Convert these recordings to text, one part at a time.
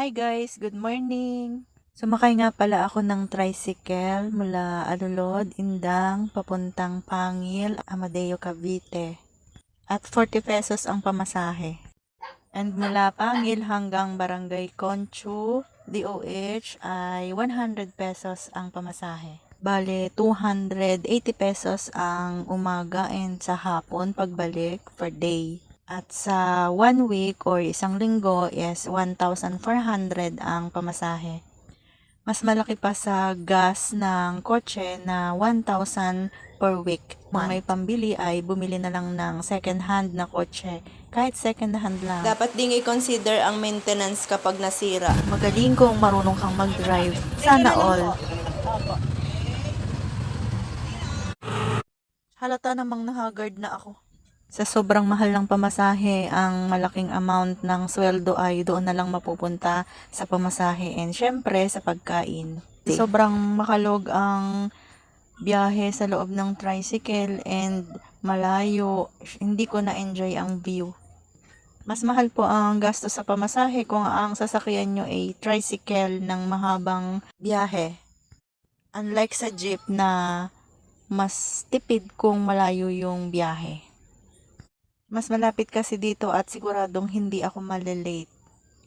Hi guys, good morning! Sumakay nga pala ako ng tricycle mula Alulod, Indang, papuntang Pangil, Amadeo, Cavite. At 40 pesos ang pamasahe. And mula Pangil hanggang Barangay Conchu, DOH ay 100 pesos ang pamasahe. Bale, 280 pesos ang umaga and sa hapon pagbalik per day. At sa 1 week or isang linggo is 1,400 ang pamasahe. Mas malaki pa sa gas ng kotse na 1,000 per week. Kung may pambili ay bumili na lang ng second hand na kotse. Kahit second hand lang. Dapat ding i-consider ang maintenance kapag nasira. Magaling kung marunong kang mag-drive. Sana all. Halata namang nahagard na ako. Sa sobrang mahal ng pamasahe, ang malaking amount ng sweldo ay doon na lang mapupunta sa pamasahe and syempre sa pagkain. Sobrang makalog ang biyahe sa loob ng tricycle and malayo. Hindi ko na-enjoy ang view. Mas mahal po ang gasto sa pamasahe kung ang sasakyan nyo ay tricycle ng mahabang biyahe. Unlike sa jeep na mas tipid kung malayo yung biyahe. Mas malapit kasi dito at siguradong hindi ako malilate.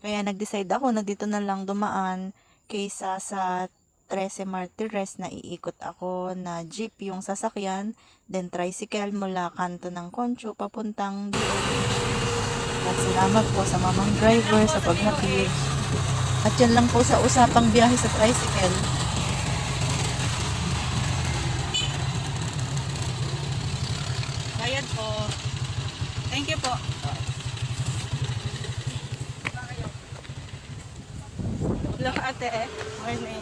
Kaya nag-decide ako na dito na lang dumaan kaysa sa 13 Martires na iikot ako na jeep yung sasakyan, then tricycle mula kanto ng Concho papuntang DOH. At salamat po sa mamang driver sa paghatid. At yan lang po sa usapang biyahe sa tricycle. Bayad po. Thank you po. Hello ate. Morning.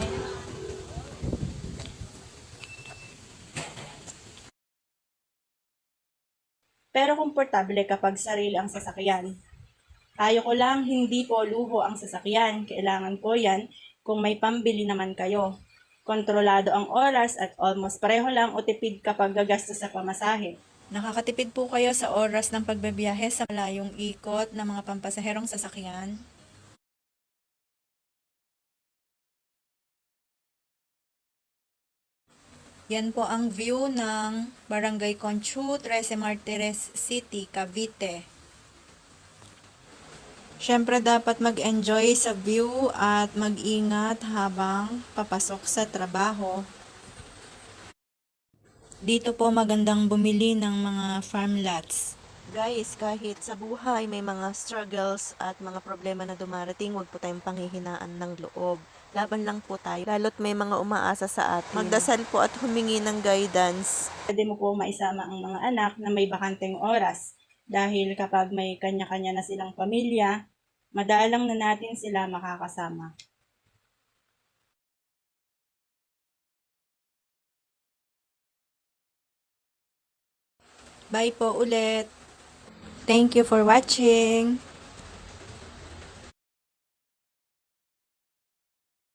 Pero komportable kapag sarili ang sasakyan. Tayo ko lang, hindi po luho ang sasakyan. Kailangan po yan kung may pambili naman kayo. Kontrolado ang oras at almost pareho lang o tipid kapag gagastos sa pamasahe. Nakakatipid po kayo sa oras ng pagbabiyahe sa malayong ikot ng mga pampasaherong sasakyan? Yan po ang view ng Barangay Conchu, 13 Martires City, Cavite. Siyempre dapat mag-enjoy sa view at mag-ingat habang papasok sa trabaho. Dito po magandang bumili ng mga farm lots. Guys, kahit sa buhay may mga struggles at mga problema na dumarating, huwag po tayong panghihinaan ng loob. Laban lang po tayo, lalo't may mga umaasa sa atin. Magdasal po at humingi ng guidance. Pwede mo po maisama ang mga anak na may bakanteng oras. Dahil kapag may kanya-kanya na silang pamilya, madalang na natin sila makakasama. Bye po ulit. Thank you for watching.